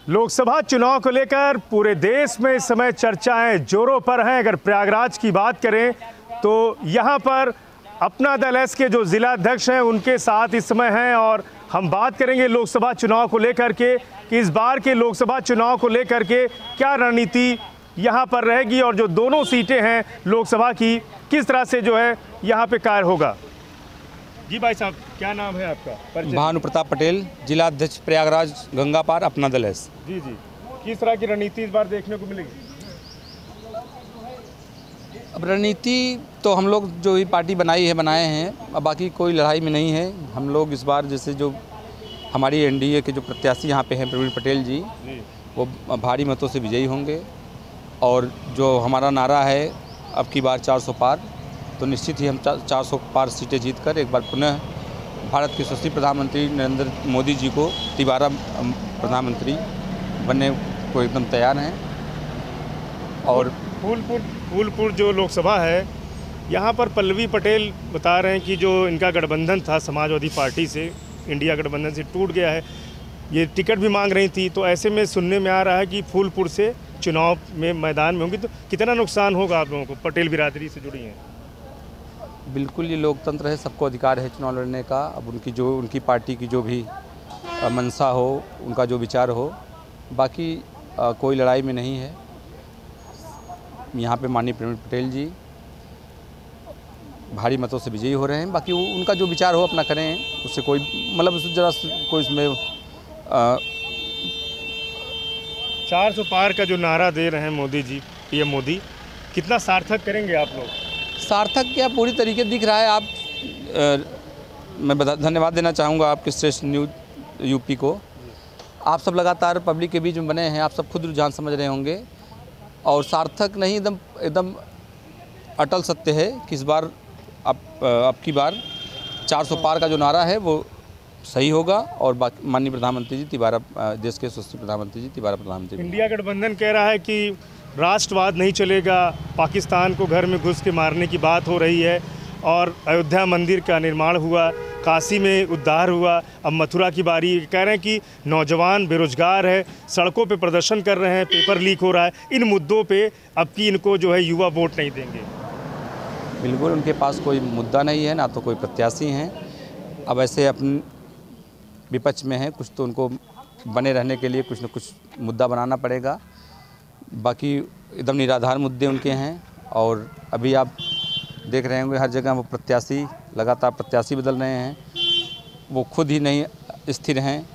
लोकसभा चुनाव को लेकर पूरे देश में इस समय चर्चाएं जोरों पर हैं। अगर प्रयागराज की बात करें तो यहां पर अपना दल एस के जो जिला अध्यक्ष हैं उनके साथ इस समय हैं और हम बात करेंगे लोकसभा चुनाव को लेकर के कि इस बार के लोकसभा चुनाव को लेकर के क्या रणनीति यहां पर रहेगी और जो दोनों सीटें हैं लोकसभा की किस तरह से जो है यहां पे कार्य होगा। जी भाई साहब, क्या नाम है आपका? भानु प्रताप पटेल, जिला अध्यक्ष प्रयागराज गंगा पार अपना दल एस। जी जी, किस तरह की रणनीति इस बार देखने को मिलेगी? अब रणनीति तो हम लोग जो भी पार्टी बनाए हैं, अब बाकी कोई लड़ाई में नहीं है। हम लोग इस बार जैसे जो हमारी एनडीए के जो प्रत्याशी यहाँ पे हैं प्रवीण पटेल जी, वो भारी मतों से विजयी होंगे और जो हमारा नारा है अब की बार 400 पार, तो निश्चित ही हम 400 पार सीटें जीतकर एक बार पुनः भारत के यशस्वी प्रधानमंत्री नरेंद्र मोदी जी को तिबारा प्रधानमंत्री बनने को एकदम तैयार हैं। और फूलपुर जो लोकसभा है यहाँ पर पल्लवी पटेल बता रहे हैं कि जो इनका गठबंधन था समाजवादी पार्टी से, इंडिया गठबंधन से टूट गया है, ये टिकट भी मांग रही थी। तो ऐसे में सुनने में आ रहा है कि फूलपुर से चुनाव में मैदान में होंगी, तो कितना नुकसान होगा आप लोगों को? पटेल बिरादरी से जुड़ी हैं। बिल्कुल, ये लोकतंत्र है, सबको अधिकार है चुनाव लड़ने का। अब उनकी पार्टी की जो भी मंशा हो, उनका जो विचार हो, बाकी कोई लड़ाई में नहीं है। यहाँ पे माननीय प्रवीण पटेल जी भारी मतों से विजयी हो रहे हैं। बाकी उनका जो विचार हो अपना करें, उससे कोई मतलब जरा कोई इसमें 400 पार का जो नारा दे रहे हैं मोदी जी, पीएम मोदी, कितना सार्थक करेंगे आप लोग? सार्थक क्या पूरी तरीके दिख रहा है। मैं धन्यवाद देना चाहूँगा आपके श्रेष्ठ न्यूज़ यूपी को। आप सब लगातार पब्लिक के बीच में बने हैं, आप सब खुद रुझान समझ रहे होंगे। और सार्थक नहीं, एकदम अटल सत्य है कि इस बार अब की बार 400 पार का जो नारा है वो सही होगा और माननीय प्रधानमंत्री जी तिबारा, देश के यशस्वी प्रधानमंत्री जी तिबारा प्रधानमंत्री। इंडिया गठबंधन कह रहा है कि राष्ट्रवाद नहीं चलेगा, पाकिस्तान को घर में घुस के मारने की बात हो रही है। और अयोध्या मंदिर का निर्माण हुआ, काशी में उद्धार हुआ, अब मथुरा की बारी। कह रहे हैं कि नौजवान बेरोजगार है, सड़कों पे प्रदर्शन कर रहे हैं, पेपर लीक हो रहा है। इन मुद्दों पे अब की इनको जो है युवा वोट नहीं देंगे। बिल्कुल, उनके पास कोई मुद्दा नहीं है, ना तो कोई प्रत्याशी हैं। अब ऐसे अपने विपक्ष में हैं, कुछ तो उनको बने रहने के लिए कुछ न कुछ मुद्दा बनाना पड़ेगा। बाकी एकदम निराधार मुद्दे उनके हैं। और अभी आप देख रहे होंगे हर जगह वो प्रत्याशी, लगातार प्रत्याशी बदल रहे हैं। वो खुद ही नहीं स्थिर हैं,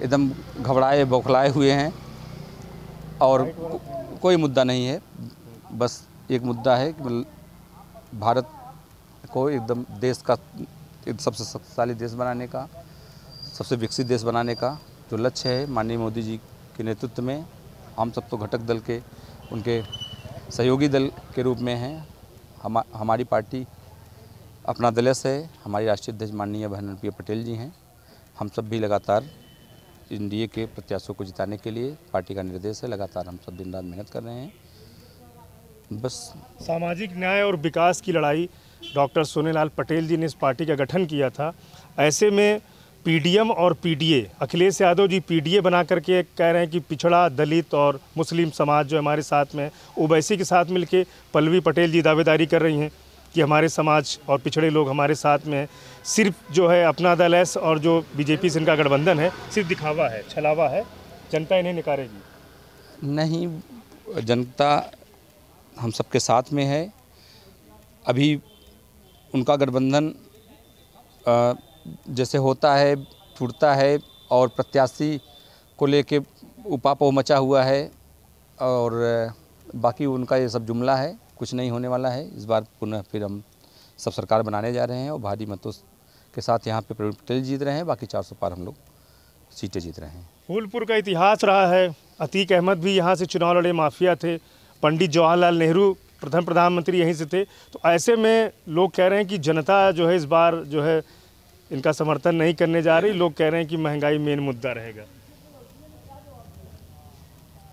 एकदम घबराए बौखलाए हुए हैं और कोई मुद्दा नहीं है। बस एक मुद्दा है कि भारत को एकदम देश का सबसे शक्तिशाली देश बनाने का, सबसे विकसित देश बनाने का जो लक्ष्य है माननीय मोदी जी के नेतृत्व में। हम सब तो घटक दल के, उनके सहयोगी दल के रूप में हैं। हमारी पार्टी अपना दल एस है, हमारी राष्ट्रीय अध्यक्ष माननीय बहन पटेल जी हैं। हम सब भी लगातार एनडीए के प्रत्याशियों को जिताने के लिए पार्टी का निर्देश है, लगातार हम सब दिन रात मेहनत कर रहे हैं। बस सामाजिक न्याय और विकास की लड़ाई डॉक्टर सोनेलाल पटेल जी ने इस पार्टी का गठन किया था। ऐसे में पीडीएम और पीडीए, अखिलेश यादव जी पीडीए बना करके कह रहे हैं कि पिछड़ा, दलित और मुस्लिम समाज जो हमारे साथ में, ओवैसी के साथ मिलके पल्लवी पटेल जी दावेदारी कर रही हैं कि हमारे समाज और पिछड़े लोग हमारे साथ में हैं। सिर्फ जो है अपना दल एस और जो बीजेपी से इनका गठबंधन है, सिर्फ दिखावा है, छलावा है, जनता इन्हें नकारेगी नहीं। जनता हम सबके साथ में है। अभी उनका गठबंधन जैसे होता है, टूटता है और प्रत्याशी को लेके उपापोह मचा हुआ है और बाकी उनका ये सब जुमला है, कुछ नहीं होने वाला है। इस बार पुनः फिर हम सब सरकार बनाने जा रहे हैं और भारी मतों के साथ यहाँ पे प्रवीण पटेल जीत रहे हैं। बाकी 400 पार हम लोग सीटें जीत रहे हैं। फूलपुर का इतिहास रहा है, अतीक अहमद भी यहाँ से चुनाव लड़े माफिया थे, पंडित जवाहरलाल नेहरू प्रथम प्रधानमंत्री यहीं से थे। तो ऐसे में लोग कह रहे हैं कि जनता जो है इस बार जो है इनका समर्थन नहीं करने जा रही। लोग कह रहे हैं कि महंगाई मेन मुद्दा रहेगा।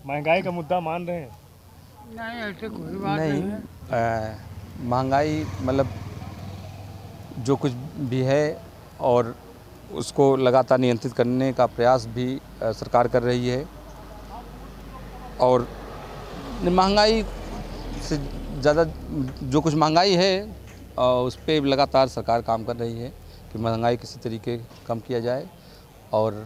महंगाई का मुद्दा मान रहे हैं? नहीं, ऐसे कोई बात नहीं है। महंगाई मतलब जो कुछ भी है और उसको लगातार नियंत्रित करने का प्रयास भी सरकार कर रही है। और महंगाई से ज़्यादा जो कुछ महंगाई है उस पर लगातार सरकार काम कर रही है कि महंगाई किसी तरीके कम किया जाए। और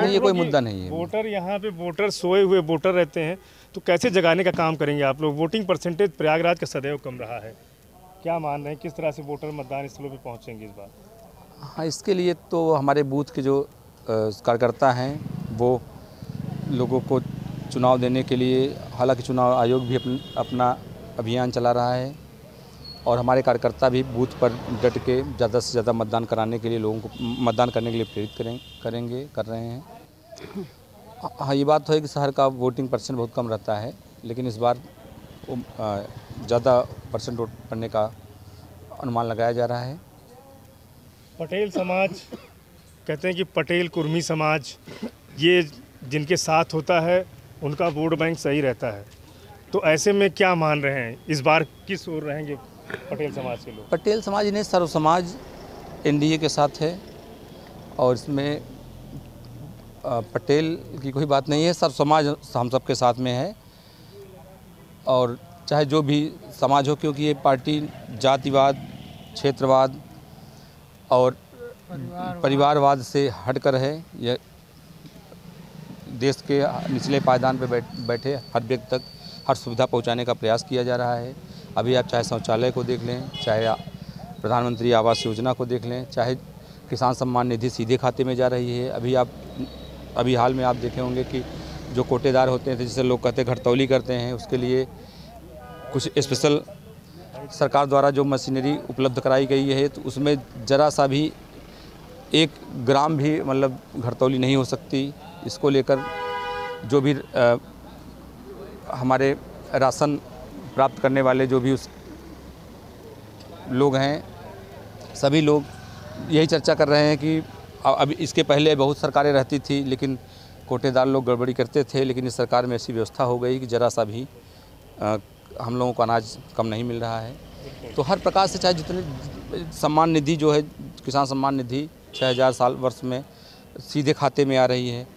ये कोई मुद्दा नहीं है। वोटर यहाँ पे वोटर सोए हुए वोटर रहते हैं, तो कैसे जगाने का काम करेंगे आप लोग? वोटिंग परसेंटेज प्रयागराज का सदैव कम रहा है, क्या मान रहे हैं किस तरह से वोटर मतदान स्थलों पे पहुँचेंगे इस बार? हाँ, इसके लिए तो हमारे बूथ के जो कार्यकर्ता हैं वो लोगों को चुनाव देने के लिए, हालांकि चुनाव आयोग भी अपना अभियान चला रहा है और हमारे कार्यकर्ता भी बूथ पर डट के ज़्यादा से ज़्यादा मतदान कराने के लिए लोगों को मतदान करने के लिए प्रेरित कर रहे हैं। हाँ, ये बात तो है कि शहर का वोटिंग परसेंट बहुत कम रहता है, लेकिन इस बार ज़्यादा परसेंट वोट पड़ने का अनुमान लगाया जा रहा है। पटेल समाज कहते हैं कि पटेल कुर्मी समाज ये जिनके साथ होता है उनका वोट बैंक सही रहता है, तो ऐसे में क्या मान रहे हैं इस बार किस ओर रहेंगे पटेल समाज के लोग? पटेल समाज ने सर्व समाज एनडीए के साथ है और इसमें पटेल की कोई बात नहीं है, सर्व समाज हम सबके साथ में है। और चाहे जो भी समाज हो, क्योंकि ये पार्टी जातिवाद, क्षेत्रवाद और परिवारवाद से हटकर है। यह देश के निचले पायदान पर बैठे हर व्यक्ति तक हर सुविधा पहुंचाने का प्रयास किया जा रहा है। अभी आप चाहे शौचालय को देख लें, चाहे प्रधानमंत्री आवास योजना को देख लें, चाहे किसान सम्मान निधि सीधे खाते में जा रही है। अभी हाल में आप देखे होंगे कि जो कोटेदार होते हैं, जिसे लोग कहते हैं घटतौली करते हैं, उसके लिए कुछ स्पेशल सरकार द्वारा जो मशीनरी उपलब्ध कराई गई है, तो उसमें ज़रा सा भी 1 ग्राम भी मतलब घटतौली नहीं हो सकती। इसको लेकर जो भी हमारे राशन प्राप्त करने वाले जो भी उस लोग हैं, सभी लोग यही चर्चा कर रहे हैं कि अभी इसके पहले बहुत सरकारें रहती थी, लेकिन कोटेदार लोग गड़बड़ी करते थे, लेकिन इस सरकार में ऐसी व्यवस्था हो गई कि ज़रा सा भी हम लोगों को अनाज कम नहीं मिल रहा है। तो हर प्रकार से चाहे जितने सम्मान निधि जो है, किसान सम्मान निधि 6000 साल वर्ष में सीधे खाते में आ रही है,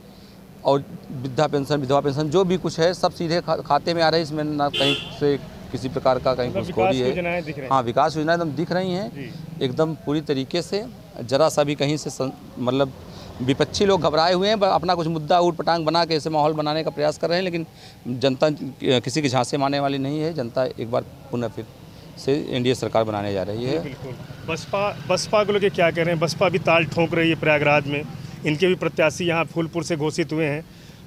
और वृद्धा पेंशन, विधवा पेंशन जो भी कुछ है सब सीधे खाते में आ रही है। इसमें ना कहीं से किसी प्रकार का कहीं घुसखोरी है। हाँ, विकास योजनाएं एकदम दिख रही हैं एकदम पूरी तरीके से। जरा सा भी कहीं से मतलब विपक्षी लोग घबराए हुए हैं, अपना कुछ मुद्दा ऊट पटांग बना के ऐसे माहौल बनाने का प्रयास कर रहे हैं, लेकिन जनता किसी की झांसे मारने वाली नहीं है। जनता एक बार पुनः फिर से एनडीए सरकार बनाने जा रही है। बिल्कुल। बसपा को लेकर क्या कह रहे हैं? बसपा भी ताल ठोक रही है प्रयागराज में, इनके भी प्रत्याशी यहाँ फूलपुर से घोषित हुए हैं,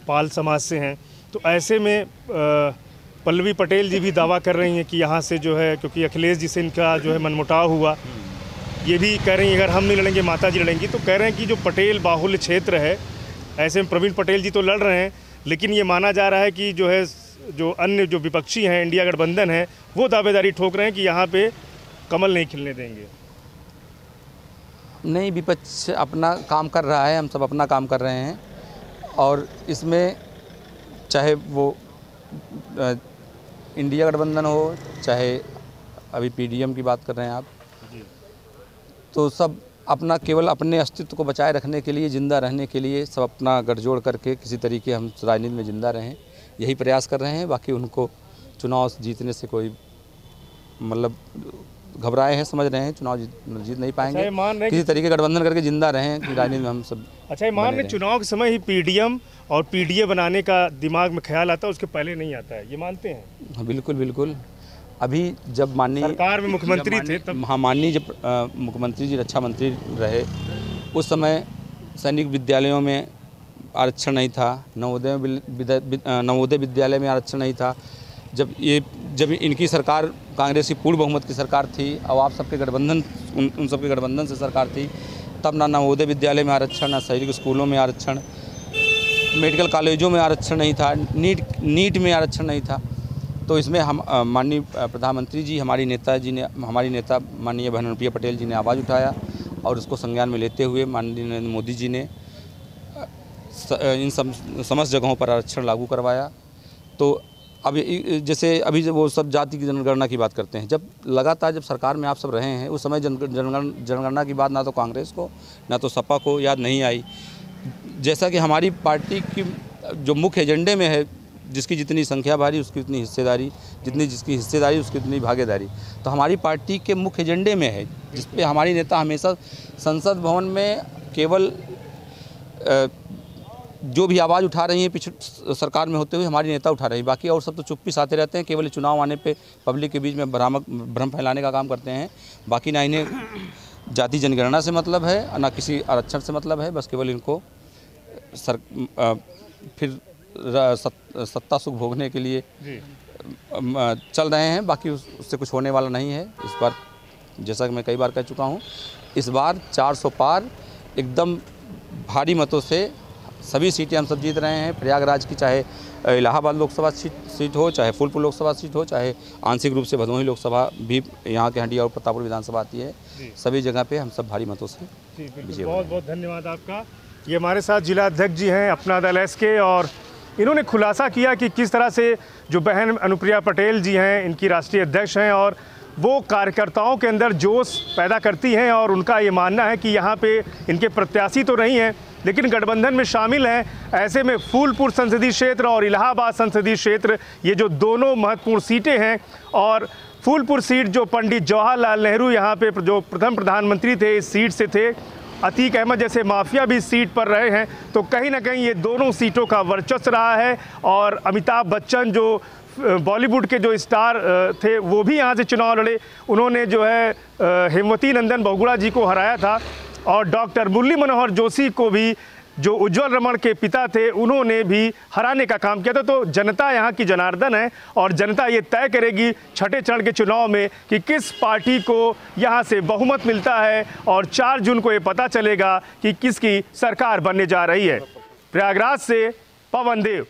पाल समाज से हैं। तो ऐसे में पल्लवी पटेल जी भी दावा कर रही हैं कि यहाँ से जो है, क्योंकि अखिलेश जी से इनका जो है मनमुटाव हुआ, ये भी कह रही हैं अगर हम नहीं लड़ेंगे माता जी लड़ेंगी। तो कह रहे हैं कि जो पटेल बाहुल्य क्षेत्र है, ऐसे में प्रवीण पटेल जी तो लड़ रहे हैं, लेकिन ये माना जा रहा है कि जो है जो अन्य जो विपक्षी हैं, इंडिया गठबंधन है, वो दावेदारी ठोक रहे हैं कि यहाँ पे कमल नहीं खिलने देंगे। नहीं, विपक्ष अपना काम कर रहा है, हम सब अपना काम कर रहे हैं, और इसमें चाहे वो इंडिया गठबंधन हो, चाहे अभी पीडीएम की बात कर रहे हैं आप, तो सब अपना केवल अपने अस्तित्व को बचाए रखने के लिए, ज़िंदा रहने के लिए सब अपना गठजोड़ करके किसी तरीके हम राजनीति में ज़िंदा रहें, यही प्रयास कर रहे हैं। बाकी उनको चुनाव जीतने से कोई मतलब घबराए हैं, समझ रहे हैं चुनाव जीत नहीं पाएंगे। अच्छा, किसी तरीके गठबंधन करके जिंदा रहें कि राजनीति में हम सब। अच्छा, ये मान रहे चुनाव के समय ही पीडीएम और पीडीए बनाने का दिमाग में ख्याल आता है, उसके पहले नहीं आता है, ये मानते हैं? हाँ, बिल्कुल बिल्कुल। अभी जब माननीय सरकार में मुख्यमंत्री थे तब, हाँ, माननीय जब मुख्यमंत्री जी रक्षा मंत्री रहे, उस समय सैनिक विद्यालयों में आरक्षण नहीं था, नवोदय विद्यालय में आरक्षण नहीं था। जब इनकी सरकार कांग्रेस की पूर्ण बहुमत की सरकार थी, और आप सबके गठबंधन उन सबके गठबंधन से सरकार थी, तब ना नवोदय विद्यालय में आरक्षण, ना शहरी स्कूलों में आरक्षण, मेडिकल कॉलेजों में आरक्षण नहीं था, नीट में आरक्षण नहीं था। तो इसमें हम माननीय प्रधानमंत्री जी, हमारी नेता माननीय बहन अनुप्रिया पटेल जी ने आवाज़ उठाया, और उसको संज्ञान में लेते हुए माननीय नरेंद्र मोदी जी ने इन समस्त जगहों पर आरक्षण लागू करवाया। तो अब जैसे अभी जब वो सब जाति की जनगणना की बात करते हैं, जब लगातार जब सरकार में आप सब रहे हैं, उस समय जनगणना की बात ना तो कांग्रेस को ना तो सपा को याद नहीं आई। जैसा कि हमारी पार्टी की जो मुख्य एजेंडे में है, जिसकी जितनी संख्या भारी उसकी उतनी हिस्सेदारी, जिसकी हिस्सेदारी उसकी उतनी भागीदारी, तो हमारी पार्टी के मुख्य एजेंडे में है, जिस पे हमारी नेता हमेशा संसद भवन में केवल जो भी आवाज़ उठा रही है पिछले सरकार में होते हुए हमारी नेता उठा रही है, बाकी और सब तो चुप्पी साथे रहते हैं, केवल चुनाव आने पे पब्लिक के बीच में भ्रम फैलाने का काम करते हैं। बाकी ना इन्हें जाति जनगणना से मतलब है, ना किसी आरक्षण से मतलब है, बस केवल इनको फिर सत्ता सुख भोगने के लिए चल रहे हैं। बाकी उससे कुछ होने वाला नहीं है। इस बार जैसा कि मैं कई बार कह चुका हूँ, इस बार 400 पार एकदम भारी मतों से सभी सीटें हम सब जीत रहे हैं। प्रयागराज की चाहे इलाहाबाद लोकसभा सीट हो, चाहे फूलपुर लोकसभा सीट हो, चाहे आंशिक रूप से भदोही लोकसभा भी यहाँ के हंडिया और प्रतापपुर विधानसभा आती है, सभी जगह पे हम सब भारी मतों से विजय। बहुत बहुत धन्यवाद आपका। ये हमारे साथ जिला अध्यक्ष जी हैं अपना दल एस के, और इन्होंने खुलासा किया कि किस तरह से जो बहन अनुप्रिया पटेल जी हैं, इनकी राष्ट्रीय अध्यक्ष हैं, और वो कार्यकर्ताओं के अंदर जोश पैदा करती हैं, और उनका ये मानना है कि यहाँ पे इनके प्रत्याशी तो नहीं हैं लेकिन गठबंधन में शामिल हैं। ऐसे में फूलपुर संसदीय क्षेत्र और इलाहाबाद संसदीय क्षेत्र, ये जो दोनों महत्वपूर्ण सीटें हैं, और फूलपुर सीट जो पंडित जवाहरलाल नेहरू यहाँ पे जो प्रथम प्रधानमंत्री थे इस सीट से थे, अतीक अहमद जैसे माफिया भी सीट पर रहे हैं, तो कहीं ना कहीं ये दोनों सीटों का वर्चस्व रहा है। और अमिताभ बच्चन जो बॉलीवुड के जो स्टार थे वो भी यहाँ से चुनाव लड़े, उन्होंने जो है हेमवती नंदन बहुगुणा जी को हराया था, और डॉक्टर मुरली मनोहर जोशी को भी, जो उज्जवल रमण के पिता थे, उन्होंने भी हराने का काम किया था। तो जनता यहाँ की जनार्दन है, और जनता ये तय करेगी छठे चरण के चुनाव में कि किस पार्टी को यहाँ से बहुमत मिलता है, और 4 जून को ये पता चलेगा कि किसकी सरकार बनने जा रही है। प्रयागराज से पवन देव।